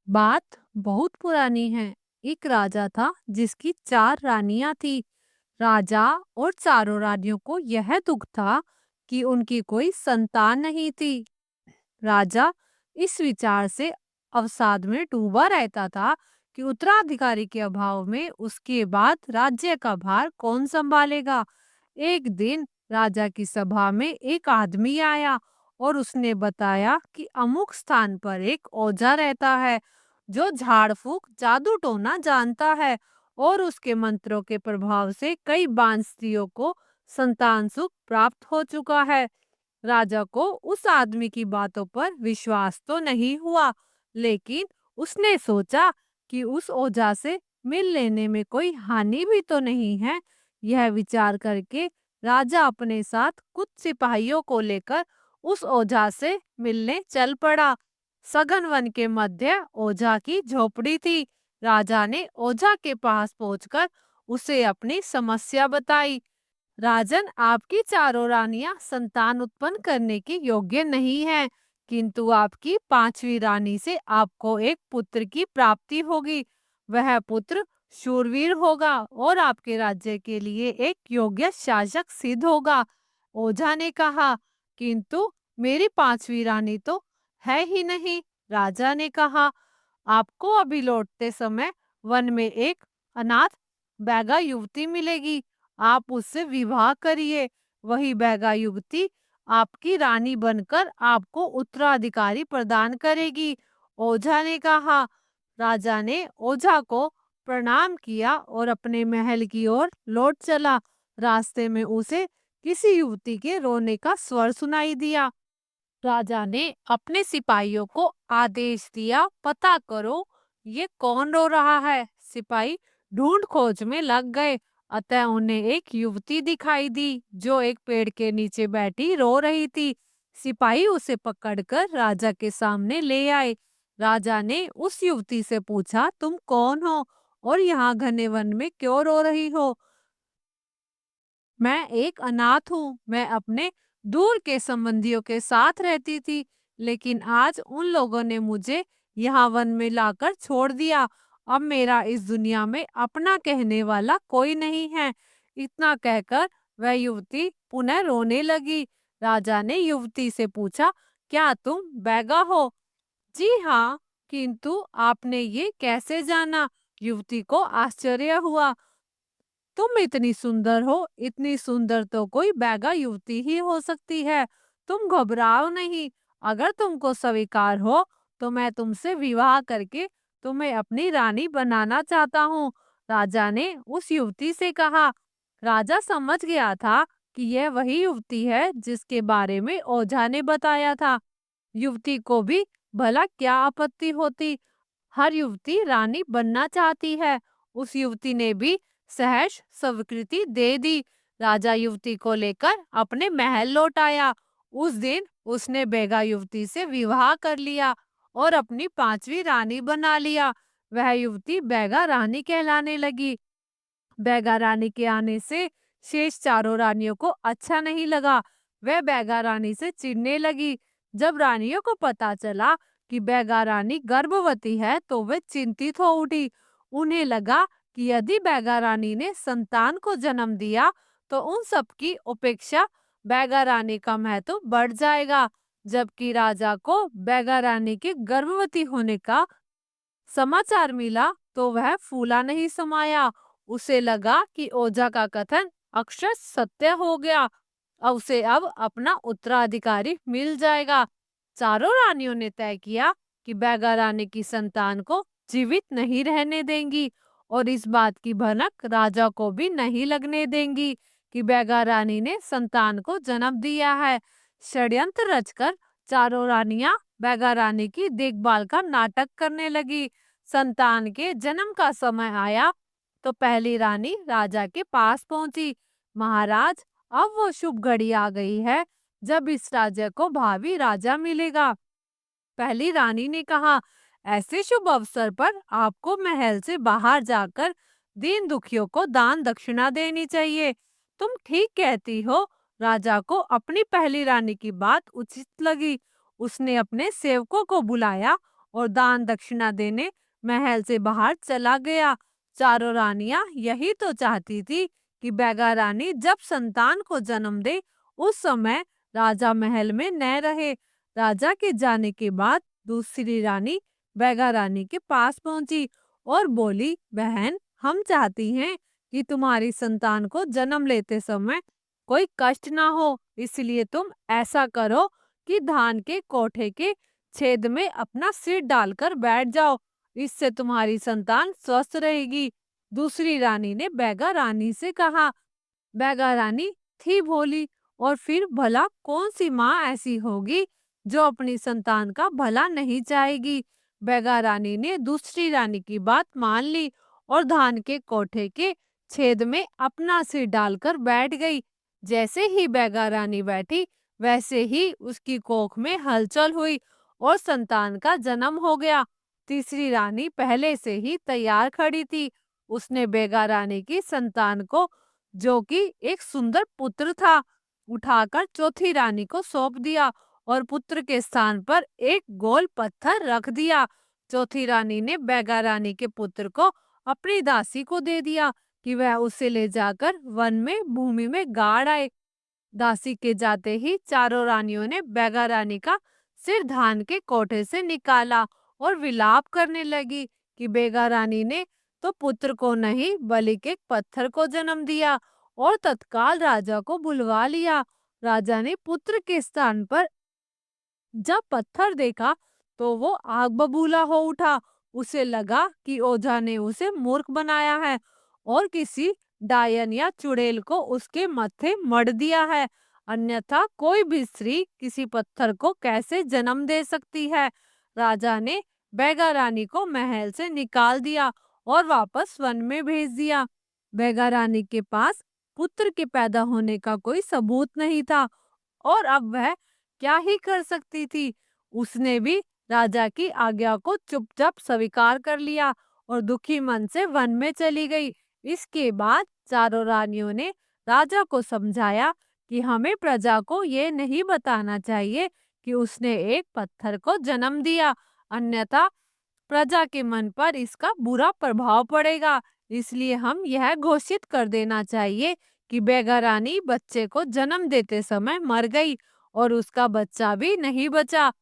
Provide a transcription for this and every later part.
बात बहुत पुरानी है। एक राजा था जिसकी 4 रानियां थी। राजा और चारों रानियों को यह दुख था कि उनकी कोई संतान नहीं थी। राजा इस विचार से अवसाद में डूबा रहता था कि उत्तराधिकारी के अभाव में उसके बाद राज्य का भार कौन संभालेगा। एक दिन राजा की सभा में एक आदमी आया और उसने बताया कि अमुक स्थान पर एक ओझा रहता है जो झाड़ फूक जादू टोना जानता है और उसके मंत्रों के प्रभाव से कई बांझ स्त्रियों को संतान सुख प्राप्त हो चुका है। राजा को उस आदमी की बातों पर विश्वास तो नहीं हुआ, लेकिन उसने सोचा कि उस ओझा से मिल लेने में कोई हानि भी तो नहीं है। यह विचार करके राजा अपने साथ कुछ सिपाहियों को लेकर उस ओझा से मिलने चल पड़ा। सघन वन के मध्य ओझा की झोपड़ी थी। राजा ने ओझा के पास पहुंचकर उसे अपनी समस्या बताई। राजन, आपकी चारों रानियां संतान उत्पन्न करने की योग्य नहीं है, किंतु आपकी पांचवी रानी से आपको एक पुत्र की प्राप्ति होगी। वह पुत्र शूरवीर होगा और आपके राज्य के लिए एक योग्य शासक सिद्ध होगा। ओझा ने कहा, किंतु मेरी पांचवी रानी तो है ही नहीं। राजा ने कहा, आपको अभी लौटते समय वन में एक अनाथ बैगा युवती मिलेगी। आप उससे विवाह करिए। वही बैगा युवती आपकी रानी बनकर आपको उत्तराधिकारी प्रदान करेगी। ओझा ने कहा। राजा ने ओझा को प्रणाम किया और अपने महल की ओर लौट चला। रास्ते में उसे किसी युवती के रोने का स्वर सुनाई दिया। राजा ने अपने सिपाहियों को आदेश दिया, पता करो ये कौन रो रहा है। सिपाही ढूंढ खोज में लग गए। अतः उन्हें एक युवती दिखाई दी जो एक पेड़ के नीचे बैठी रो रही थी। सिपाही उसे पकड़कर राजा के सामने ले आए। राजा ने उस युवती से पूछा, तुम कौन हो और यहाँ घने वन में क्यों रो रही हो? मैं एक अनाथ हूँ। मैं अपने दूर के संबंधियों के साथ रहती थी, लेकिन आज उन लोगों ने मुझे यहाँ वन में लाकर छोड़ दिया। अब मेरा इस दुनिया में अपना कहने वाला कोई नहीं है। इतना कहकर वह युवती पुनः रोने लगी। राजा ने युवती से पूछा, क्या तुम बैगा हो? जी हाँ, किंतु आपने ये कैसे जाना? युवती को आश्चर्य हुआ। तुम इतनी सुंदर हो, इतनी सुंदर तो कोई बैगा युवती ही हो सकती है। तुम घबराओ नहीं। अगर तुमको स्वीकार हो तो मैं तुमसे विवाह करके तुम्हें अपनी रानी बनाना चाहता हूँ। राजा ने उस युवती से कहा। राजा समझ गया था कि यह वही युवती है जिसके बारे में ओझा ने बताया था। युवती को भी भला क्या आपत्ति होती। हर युवती रानी बनना चाहती है। उस युवती ने भी सहर्ष स्वीकृति दे दी। राजा युवती को लेकर अपने महल लौट आया। उस दिन उसने बेगा युवती से विवाह कर लिया और अपनी पांचवी रानी बना लिया। वह युवती बेगा रानी कहलाने लगी। बैगा रानी के आने से शेष चारों रानियों को अच्छा नहीं लगा। वह बैगा रानी से चिढ़ने लगी। जब रानियों को पता चला कि बैगा रानी गर्भवती है तो वे चिंतित हो उठी। उन्हें लगा कि यदि बैगा रानी ने संतान को जन्म दिया तो उन सब की उपेक्षा बैगा रानी का महत्व बढ़ जाएगा। जबकि राजा को बैगा रानी के गर्भवती होने का समाचार मिला तो वह फूला नहीं समाया। उसे लगा कि ओझा का कथन अक्षर सत्य हो गया। अब उसे अब अपना उत्तराधिकारी मिल जाएगा। चारों रानियों ने तय किया कि बैगा रानी की संतान को जीवित नहीं रहने देंगी और इस बात की भनक राजा को भी नहीं लगने देंगी कि बैगा रानी ने संतान को जन्म दिया है। षड्यंत्र रचकर चारों रानियां बैगा रानी की देखभाल का नाटक करने लगी। संतान के जन्म का समय आया तो पहली रानी राजा के पास पहुंची। महाराज, अब वो शुभ घड़ी आ गई है जब इस राज्य को भावी राजा मिलेगा। पहली रानी ने कहा, ऐसे शुभ अवसर पर आपको महल से बाहर जाकर दीन दुखियों को दान दक्षिणा देनी चाहिए। तुम ठीक कहती हो। राजा को अपनी पहली रानी की बात उचित लगी। उसने अपने सेवकों को बुलाया और दान दक्षिणा देने महल से बाहर चला गया। चारों रानियां यही तो चाहती थी कि बैगा रानी जब संतान को जन्म दे उस समय राजा महल में न रहे। राजा के जाने के बाद दूसरी रानी बैगा रानी के पास पहुंची और बोली, बहन, हम चाहती हैं कि तुम्हारी संतान को जन्म लेते समय कोई कष्ट ना हो, इसलिए तुम ऐसा करो कि धान के कोठे के छेद में अपना सिर डालकर बैठ जाओ। इससे तुम्हारी संतान स्वस्थ रहेगी। दूसरी रानी ने बैगा रानी से कहा। बैगा रानी थी भोली, और फिर भला कौन सी माँ ऐसी होगी जो अपनी संतान का भला नहीं चाहेगी। बैगा रानी ने दूसरी रानी की बात मान ली और धान के कोठे के छेद में अपना सिर डालकर बैठ गई। जैसे ही बैगा रानी बैठी वैसे ही उसकी कोख में हलचल हुई और संतान का जन्म हो गया। तीसरी रानी पहले से ही तैयार खड़ी थी। उसने बैगा रानी की संतान को, जो कि एक सुंदर पुत्र था, उठाकर चौथी रानी को सौंप दिया और पुत्र के स्थान पर एक गोल पत्थर रख दिया। चौथी रानी ने बैगा रानी के पुत्र को अपनी दासी को दे दिया कि वह उसे ले जाकर वन में भूमि में गाड़ आए। दासी के जाते ही चारों रानियों ने बैगा रानी का सिर धान के कोठे से निकाला और विलाप करने लगी कि बैगा रानी ने तो पुत्र को नहीं बल्कि एक पत्थर को जन्म दिया, और तत्काल राजा को बुलवा लिया। राजा ने पुत्र के स्थान पर जब पत्थर देखा तो वो आग बबूला हो उठा। उसे लगा कि ओझा ने उसे मूर्ख बनाया है और किसी डायन या चुड़ैल को उसके मत्थे मढ़ दिया है, अन्यथा कोई भी स्त्री किसी पत्थर को कैसे जन्म दे सकती है। राजा ने बैगा रानी को महल से निकाल दिया और वापस वन में भेज दिया। बैगा रानी के पास पुत्र के पैदा होने का कोई सबूत नहीं था, और अब वह क्या ही कर सकती थी। उसने भी राजा की आज्ञा को चुपचाप स्वीकार कर लिया और दुखी मन से वन में चली गई। इसके बाद चारों रानियों ने राजा को समझाया कि हमें प्रजा को ये नहीं बताना चाहिए कि उसने एक पत्थर को जन्म दिया, अन्यथा प्रजा के मन पर इसका बुरा प्रभाव पड़ेगा। इसलिए हम यह घोषित कर देना चाहिए कि बैगा रानी बच्चे को जन्म देते समय मर गई और उसका बच्चा भी नहीं बचा।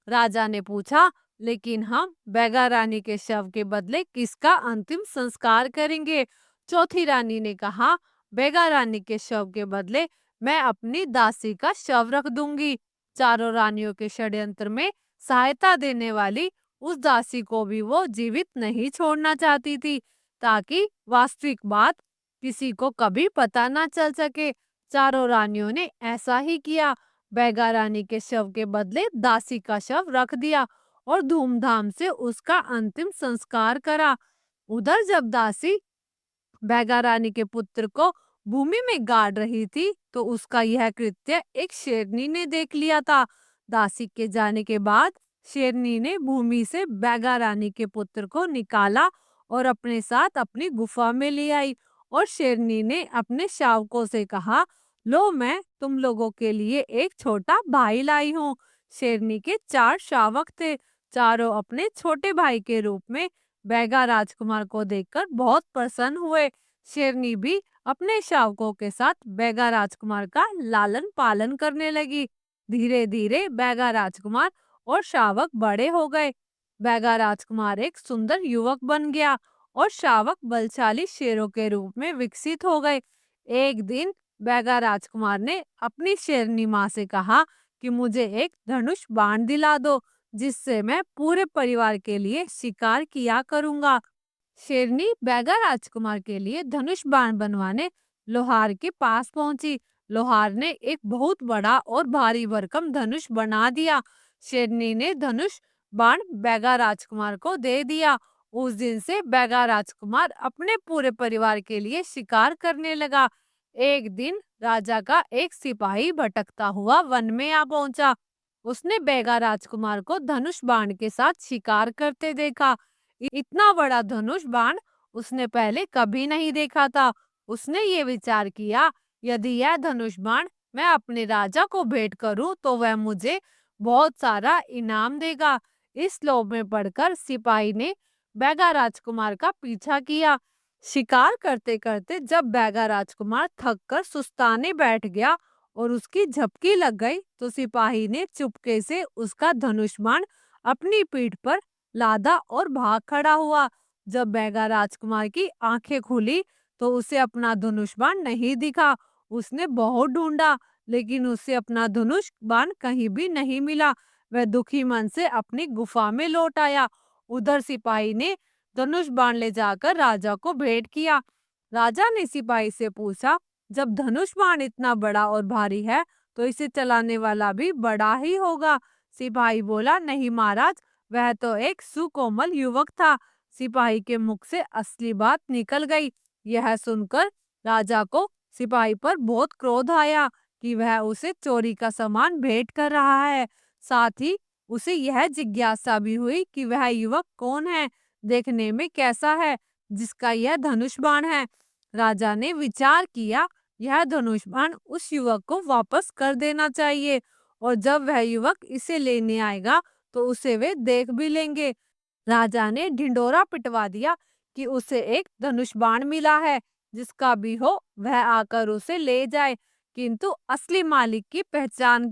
राजा ने पूछा, लेकिन हम बैगा रानी के शव के बदले किसका अंतिम संस्कार करेंगे? चौथी रानी ने कहा, बैगा रानी के शव के बदले मैं अपनी दासी का शव रख दूंगी। चारों रानियों के षड्यंत्र में सहायता देने वाली उस दासी को भी वो जीवित नहीं छोड़ना चाहती थी, ताकि वास्तविक बात किसी को कभी पता ना चल सके। चारों रानियों ने ऐसा ही किया। बैगा रानी के शव के बदले दासी का शव रख दिया और धूमधाम से उसका अंतिम संस्कार करा। उधर जब दासी बैगा रानी के पुत्र को भूमि में गाड़ रही थी तो उसका यह कृत्य एक शेरनी ने देख लिया था। दासी के जाने के बाद शेरनी ने भूमि से बैगा रानी के पुत्र को निकाला और अपने साथ अपनी गुफा में ले आई, और शेरनी ने अपने शावकों से कहा, लो, मैं तुम लोगों के लिए एक छोटा भाई लाई हूँ। शेरनी के 4 शावक थे। चारों अपने छोटे भाई के रूप में बैगा राजकुमार को देखकर बहुत प्रसन्न हुए। शेरनी भी अपने शावकों के साथ बैगा राजकुमार का लालन पालन करने लगी। धीरे धीरे बैगा राजकुमार और शावक बड़े हो गए। बैगा राजकुमार एक सुंदर युवक बन गया और शावक बलशाली शेरों के रूप में विकसित हो गए। एक दिन बैगा राजकुमार ने अपनी शेरनी माँ से कहा कि मुझे एक धनुष बाण दिला दो, जिससे मैं पूरे परिवार के लिए शिकार किया करूंगा। शेरनी बैगा राजकुमार के लिए धनुष बाण बनवाने लोहार के पास पहुंची। लोहार ने एक बहुत बड़ा और भारी भरकम धनुष बना दिया। शेरनी ने धनुष बाण बैगा राजकुमार को दे दिया। उस दिन से बैगा राजकुमार अपने पूरे परिवार के लिए शिकार करने लगा। एक दिन राजा का एक सिपाही भटकता हुआ वन में आ पहुंचा। उसने बैगा राजकुमार को धनुष बाण के साथ शिकार करते देखा। इतना बड़ा धनुष बाण उसने पहले कभी नहीं देखा था। उसने ये विचार किया, यदि यह धनुष बाण मैं अपने राजा को भेंट करूं तो वह मुझे बहुत सारा इनाम देगा। इस लोभ में पड़कर सिपाही ने बैगा राजकुमार का पीछा किया। शिकार करते करते जब बैगा राजकुमार थक कर सुस्ताने बैठ गया और उसकी झपकी लग गई, तो सिपाही ने चुपके से उसका धनुष बाण अपनी पीठ पर लादा और भाग खड़ा हुआ। जब बैगा राजकुमार की आंखें खुली तो उसे अपना धनुष बाण नहीं दिखा। उसने बहुत ढूंढा, लेकिन उसे अपना धनुष बाण कहीं भी नहीं मिला। वह दुखी मन से अपनी गुफा में लौट आया। उधर सिपाही ने धनुष बाण ले जाकर राजा को भेंट किया। राजा ने सिपाही से पूछा, जब धनुष बाण इतना बड़ा और भारी है तो इसे चलाने वाला भी बड़ा ही होगा। सिपाही बोला, नहीं महाराज, वह तो एक सुकोमल युवक था। सिपाही के मुख से असली बात निकल गई। यह सुनकर राजा को सिपाही पर बहुत क्रोध आया कि वह उसे चोरी का सामान भेंट कर रहा है। साथ ही उसे यह जिज्ञासा भी हुई कि वह युवक कौन है, देखने में कैसा है, जिसका यह धनुष बाण है। राजा ने विचार किया, यह धनुष बाण उस युवक को वापस कर देना चाहिए, और जब वह युवक इसे लेने आएगा तो उसे वे देख भी लेंगे। राजा ने ढिंडोरा पिटवा दिया कि उसे एक धनुष बाण मिला है, जिसका भी हो वह आकर उसे ले जाए, किंतु असली मालिक की पहचान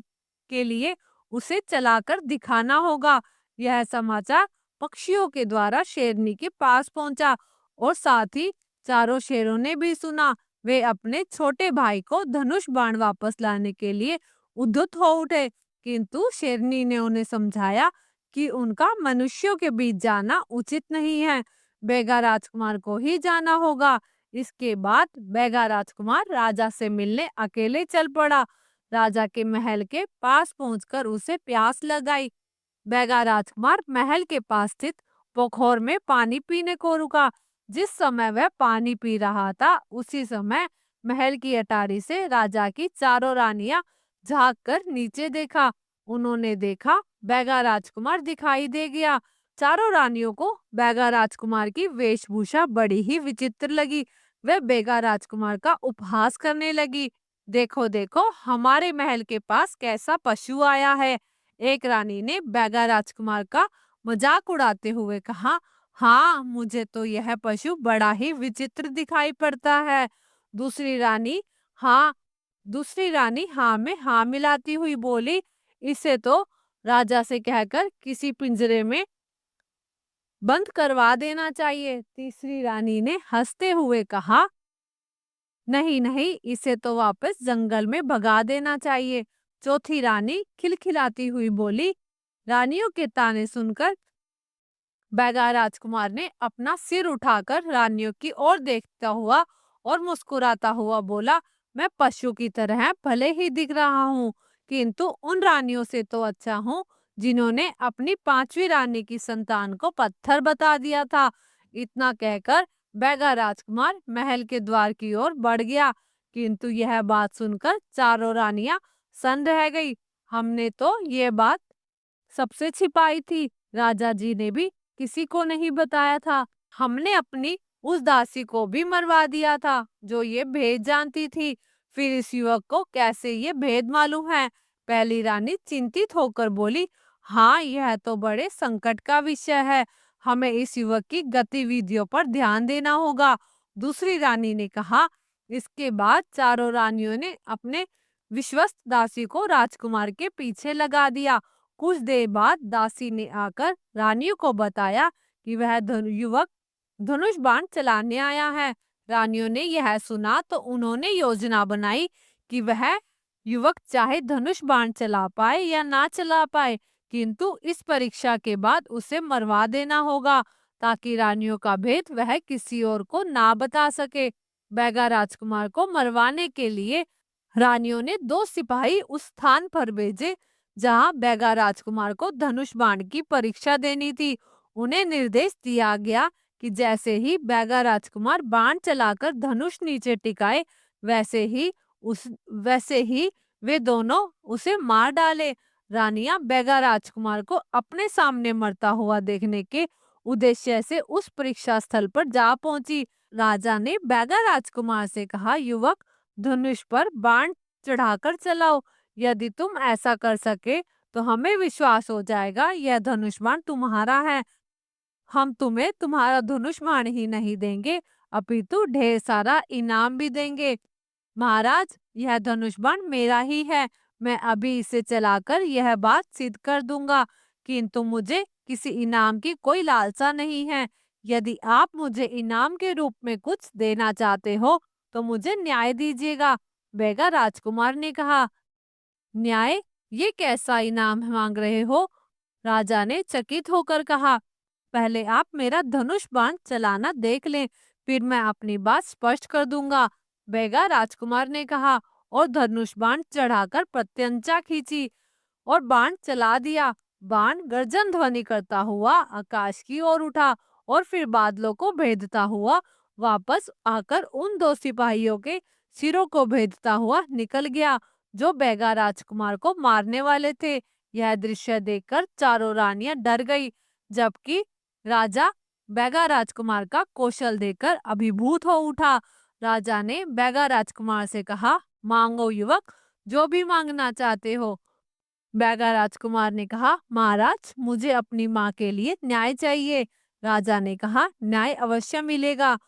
के लिए उसे चलाकर दिखाना होगा। यह समाचार पक्षियों के द्वारा शेरनी के पास पहुंचा और साथ ही चारों शेरों ने भी सुना। वे अपने छोटे भाई को धनुष बाण वापस लाने के लिए उद्युत हो उठे, किंतु शेरनी ने उन्हें समझाया कि उनका मनुष्यों के बीच जाना उचित नहीं है, बेगा राजकुमार को ही जाना होगा। इसके बाद बेगा राजकुमार राजा से मिलने अकेले चल पड़ा। राजा के महल के पास पहुंचकर उसे प्यास लगाई। बेगा राजकुमार महल के पास स्थित पोखर में पानी पीने को रुका। जिस समय वह पानी पी रहा था, उसी समय महल की अटारी से राजा की चारों रानियां झांक कर नीचे देखा। उन्होंने देखा बेगा राजकुमार दिखाई दे गया। चारों रानियों को बेगा राजकुमार की वेशभूषा बड़ी ही विचित्र लगी। वह बेगा राजकुमार का उपहास करने लगी। देखो देखो, हमारे महल के पास कैसा पशु आया है। एक रानी ने बेगा राजकुमार का मजाक उड़ाते हुए कहा, हाँ, मुझे तो यह पशु बड़ा ही विचित्र दिखाई पड़ता है। दूसरी रानी हाँ दूसरी रानी हाँ में हाँ मिलाती हुई बोली, इसे तो राजा से कहकर किसी पिंजरे में बंद करवा देना चाहिए। तीसरी रानी ने हंसते हुए कहा, नहीं नहीं, इसे तो वापस जंगल में भगा देना चाहिए। चौथी रानी खिलखिलाती हुई बोली। रानियों के ताने सुनकर बैगा राजकुमार ने अपना सिर उठाकर रानियों की ओर देखता हुआ और मुस्कुराता हुआ बोला, मैं पशु की तरह भले ही दिख रहा हूँ, किंतु उन रानियों से तो अच्छा हूँ जिन्होंने अपनी पांचवी रानी की संतान को पत्थर बता दिया था। इतना कहकर बैगा राजकुमार महल के द्वार की ओर बढ़ गया, किंतु यह बात सुनकर चारों रानियां सन्न रह गई। हमने तो ये बात सबसे छिपाई थी, राजा जी ने भी किसी को नहीं बताया था। हमने अपनी उस दासी को भी मरवा दिया था जो ये भेद जानती थी। फिर इस युवक को कैसे ये भेद मालूम है? पहली रानी चिंतित होकर बोली, हाँ, यह तो बड़े संकट का विषय है। हमें इस युवक की गतिविधियों पर ध्यान देना होगा। दूसरी रानी ने कहा। इसके बाद चारों रानियों ने अपने विश्वस्त दासी को राजकुमार के पीछे लगा दिया। कुछ देर बाद दासी ने आकर रानियों को बताया कि वह युवक धनुष बाण चलाने आया है। रानियों ने यह सुना तो उन्होंने योजना बनाई कि वह युवक चाहे धनुष बाण चला पाए या ना चला पाए, किंतु इस परीक्षा के बाद उसे मरवा देना होगा, ताकि रानियों का भेद वह किसी और को ना बता सके। बैगा राजकुमार को मरवाने के लिए रानियों ने 2 सिपाही उस स्थान पर भेजे जहां बैगा राजकुमार को धनुष बाण की परीक्षा देनी थी। उन्हें निर्देश दिया गया कि जैसे ही बैगा राजकुमार बाण चलाकर धनुष नीचे टिकाए, वैसे ही वे दोनों उसे मार डाले। रानियां बैगा राजकुमार को अपने सामने मरता हुआ देखने के उद्देश्य से उस परीक्षा स्थल पर जा पहुंची। राजा ने बैगा राजकुमार से कहा, युवक, धनुष पर बाण चढ़ाकर चलाओ। यदि तुम ऐसा कर सके तो हमें विश्वास हो जाएगा यह धनुष बाण तुम्हारा है। हम तुम्हें तुम्हारा धनुष बाण ही नहीं देंगे, अपितु ढेर सारा इनाम भी देंगे। महाराज, यह धनुष बाण मेरा ही है। मैं अभी इसे चलाकर यह बात सिद्ध कर दूंगा, किंतु मुझे किसी इनाम की कोई लालसा नहीं है। यदि आप मुझे इनाम के रूप में कुछ देना चाहते हो तो मुझे न्याय दीजिएगा। बेगा राजकुमार ने कहा। न्याय? ये कैसा इनाम मांग रहे हो? राजा ने चकित होकर कहा। पहले आप मेरा धनुष बाण चलाना देख लें, फिर मैं अपनी बात स्पष्ट कर दूंगा। बेगा राजकुमार ने कहा और धनुष बाण चढ़ाकर प्रत्यंचा खींची और बाण चला दिया। बाण गर्जन ध्वनि करता हुआ आकाश की ओर उठा और फिर बादलों को भेदता हुआ वापस आकर उन दो सिपाहियों के सिरों को भेदता हुआ निकल गया जो बेगा राजकुमार को मारने वाले थे। यह दृश्य देखकर चारों रानियां डर गई, जबकि राजा बेगा राजकुमार का कौशल देखकर अभिभूत हो उठा। राजा ने बेगा राजकुमार से कहा, मांगो युवक, जो भी मांगना चाहते हो। बेगा राजकुमार ने कहा, महाराज, मुझे अपनी माँ के लिए न्याय चाहिए। राजा ने कहा, न्याय अवश्य मिलेगा।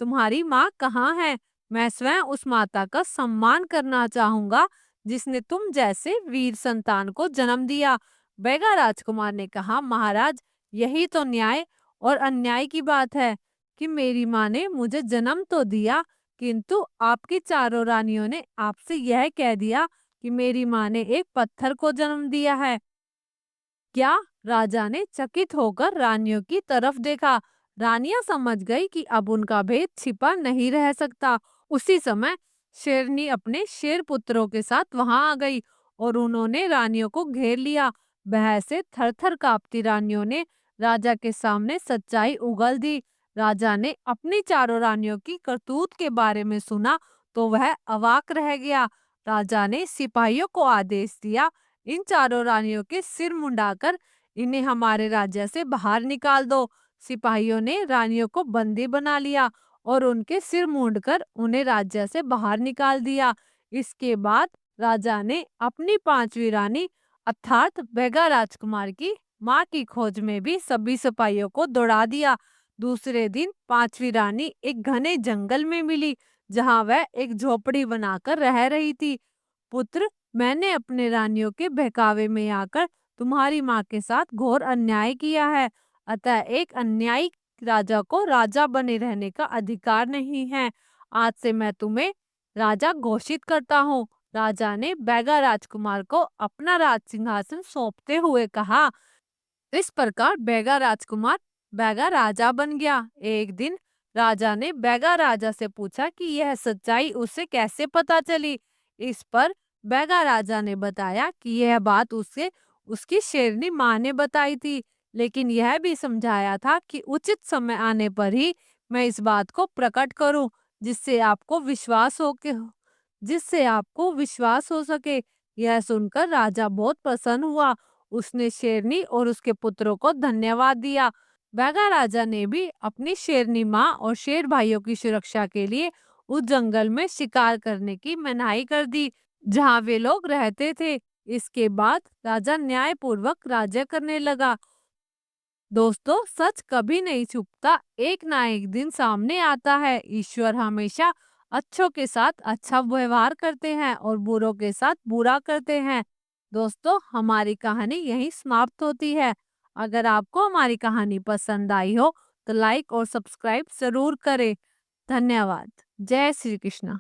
तुम्हारी माँ कहाँ है? मैं स्वयं उस माता का सम्मान करना चाहूंगा जिसने तुम जैसे वीर संतान को जन्म दिया। बेगा राजकुमार ने कहा, महाराज, यही तो न्याय और अन्याय की बात है कि मेरी माँ ने मुझे जन्म तो दिया, किंतु आपकी चारों रानियों ने आपसे यह कह दिया कि मेरी माँ ने एक पत्थर को जन्म दिया है। क्या? राजा ने चकित होकर रानियों की तरफ देखा। रानियां समझ गई कि अब उनका भेद छिपा नहीं रह सकता। उसी समय शेरनी अपने शेर पुत्रों के साथ वहां आ गई और उन्होंने रानियों को घेर लिया। भय से थर-थर कांपती रानियों ने राजा के सामने सच्चाई उगल दी। राजा ने अपनी चारों रानियों की करतूत के बारे में सुना तो वह अवाक रह गया। राजा ने सिपाहियों को आदेश दिया, इन चारों रानियों के सिर मुंडाकर इन्हें हमारे राज्य से बाहर निकाल दो। सिपाहियों ने रानियों को बंदी बना लिया और उनके सिर मूंडकर उन्हें राज्य से बाहर निकाल दिया। इसके बाद राजा ने अपनी पांचवी रानी अर्थात बेगा राजकुमार की माँ की खोज में भी सभी सिपाहियों को दौड़ा दिया। दूसरे दिन पांचवी रानी एक घने जंगल में मिली, जहां वह एक झोपड़ी बनाकर रह रही थी। पुत्र, मैंने अपने रानियों के बहकावे में आकर तुम्हारी माँ के साथ घोर अन्याय किया है, अतः एक अन्यायी राजा को राजा बने रहने का अधिकार नहीं है। आज से मैं तुम्हें राजा घोषित करता हूँ। राजा ने बेगा राजकुमार को अपना राज सिंहासन सौंपते हुए कहा। इस प्रकार बेगा राजकुमार बेगा राजा बन गया। एक दिन राजा ने बेगा राजा से पूछा कि यह सच्चाई उसे कैसे पता चली। इस पर बेगा राजा ने बताया कि यह बात उसे उसकी शेरनी माँ ने बताई थी, लेकिन यह भी समझाया था कि उचित समय आने पर ही मैं इस बात को प्रकट करूं, जिससे आपको विश्वास हो के जिससे आपको विश्वास हो सके। यह सुनकर राजा बहुत प्रसन्न हुआ। उसने शेरनी और उसके पुत्रों को धन्यवाद दिया। बैगा राजा ने भी अपनी शेरनी माँ और शेर भाइयों की सुरक्षा के लिए उस जंगल में शिकार करने की मनाही कर दी जहाँ वे लोग रहते थे। इसके बाद राजा न्यायपूर्वक राज्य करने लगा। दोस्तों, सच कभी नहीं छुपता, एक ना एक दिन सामने आता है। ईश्वर हमेशा अच्छों के साथ अच्छा व्यवहार करते हैं और बुरों के साथ बुरा करते हैं। दोस्तों, हमारी कहानी यहीं समाप्त होती है। अगर आपको हमारी कहानी पसंद आई हो तो लाइक और सब्सक्राइब जरूर करें। धन्यवाद। जय श्री कृष्ण।